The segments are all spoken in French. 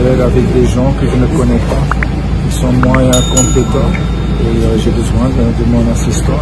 parallèle avec des gens que je ne connais pas, qui sont moins compétents et j'ai besoin de mon assistant.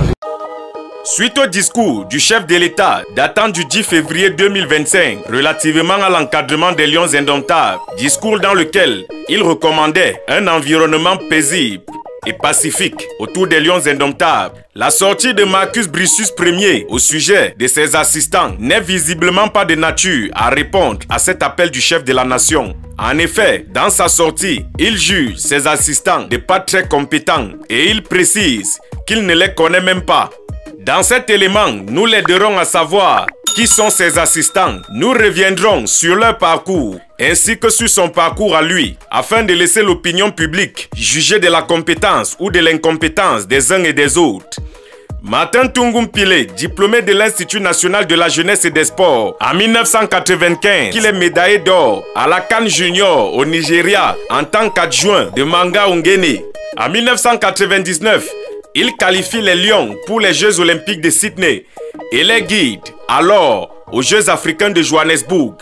Suite au discours du chef de l'État datant du 10 février 2025 relativement à l'encadrement des lions indomptables, discours dans lequel il recommandait un environnement paisible et pacifique autour des lions indomptables, la sortie de Marcus Brissus Ier au sujet de ses assistants n'est visiblement pas de nature à répondre à cet appel du chef de la nation. En effet, dans sa sortie, il juge ses assistants de pas très compétents et il précise qu'il ne les connaît même pas. Dans cet élément, nous l'aiderons à savoir qui sont ses assistants. Nous reviendrons sur leur parcours ainsi que sur son parcours à lui, afin de laisser l'opinion publique juger de la compétence ou de l'incompétence des uns et des autres. Martin Tungum Pile, diplômé de l'Institut national de la jeunesse et des sports en 1995, il est médaillé d'or à la CAN Junior au Nigeria en tant qu'adjoint de Manga Ongene. En 1999, il qualifie les Lions pour les Jeux olympiques de Sydney et les guide alors aux Jeux africains de Johannesburg.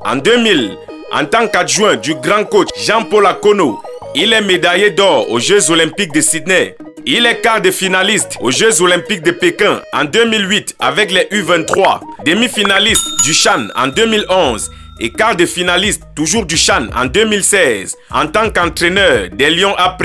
En 2000, en tant qu'adjoint du grand coach Jean-Paul Akono, il est médaillé d'or aux Jeux olympiques de Sydney. Il est quart de finaliste aux Jeux olympiques de Pékin en 2008 avec les U23, demi-finaliste du Chan en 2011 et quart de finaliste toujours du Chan en 2016 en tant qu'entraîneur des Lions A'.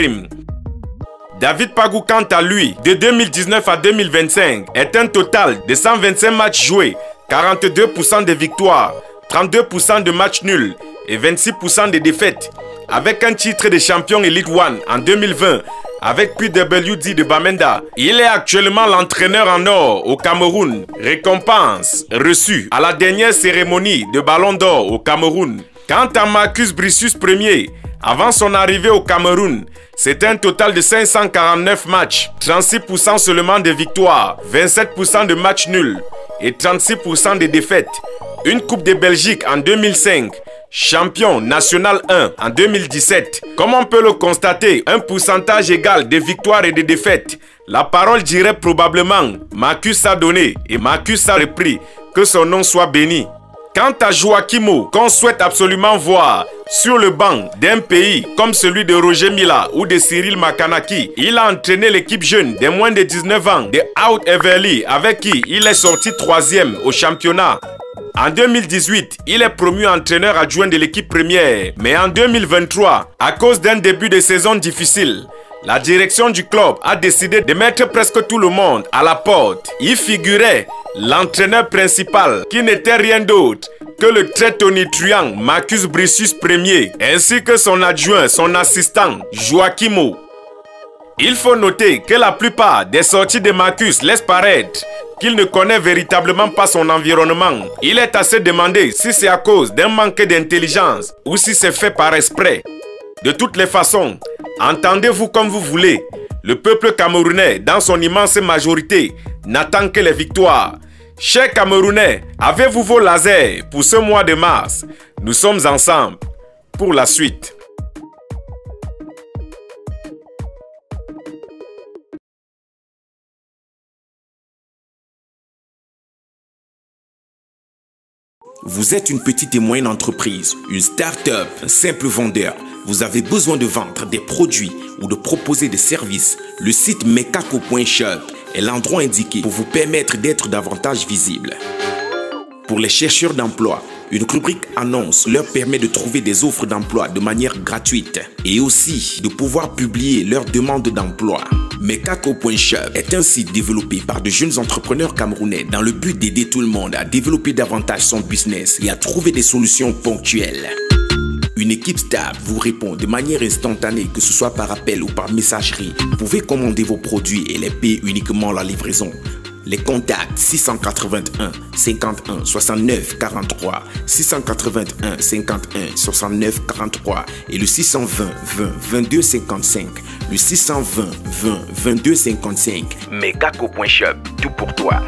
David Pagou, quant à lui, de 2019 à 2025, est un total de 125 matchs joués, 42% de victoires, 32% de matchs nuls et 26% de défaites, avec un titre de champion Elite One en 2020 avec PWD de Bamenda. Il est actuellement l'entraîneur en or au Cameroun, récompense reçue à la dernière cérémonie de Ballon d'Or au Cameroun. Quant à Marcus Brissus Ier, avant son arrivée au Cameroun, c'est un total de 549 matchs, 36% seulement de victoires, 27% de matchs nuls et 36% de défaites. Une Coupe de Belgique en 2005, champion national 1 en 2017. Comme on peut le constater, un pourcentage égal de victoires et de défaites. La parole dirait probablement Marcus a donné et Marcus a repris, que son nom soit béni. Quant à Joachimo, qu'on souhaite absolument voir sur le banc d'un pays comme celui de Roger Mila ou de Cyril Makanaki, il a entraîné l'équipe jeune des moins de 19 ans de Out Everly avec qui il est sorti 3e au championnat. En 2018, il est promu entraîneur adjoint de l'équipe première. Mais en 2023, à cause d'un début de saison difficile, la direction du club a décidé de mettre presque tout le monde à la porte. Y figurait l'entraîneur principal qui n'était rien d'autre que le très tonitruant Marcus Brissus Ier, ainsi que son adjoint, son assistant Joachimo. Il faut noter que la plupart des sorties de Marcus laissent paraître qu'il ne connaît véritablement pas son environnement. Il est assez demandé si c'est à cause d'un manque d'intelligence ou si c'est fait par esprit. De toutes les façons, entendez-vous comme vous voulez, le peuple camerounais, dans son immense majorité, n'attend que les victoires. Chers Camerounais, avez-vous vos lasers pour ce mois de mars? Nous sommes ensemble pour la suite. Vous êtes une petite et moyenne entreprise, une start-up, un simple vendeur. Vous avez besoin de vendre des produits ou de proposer des services. Le site Mekako.shop est l'endroit indiqué pour vous permettre d'être davantage visible. Pour les chercheurs d'emploi, une rubrique annonce leur permet de trouver des offres d'emploi de manière gratuite et aussi de pouvoir publier leurs demandes d'emploi. Mekako.shop est un site développé par de jeunes entrepreneurs camerounais dans le but d'aider tout le monde à développer davantage son business et à trouver des solutions ponctuelles. Une équipe stable vous répond de manière instantanée, que ce soit par appel ou par messagerie. Vous pouvez commander vos produits et les payer uniquement la livraison. Les contacts 681 51 69 43, 681 51 69 43 et le 620 20 22 55, le 620 20 22 55. Mekako.shop, tout pour toi.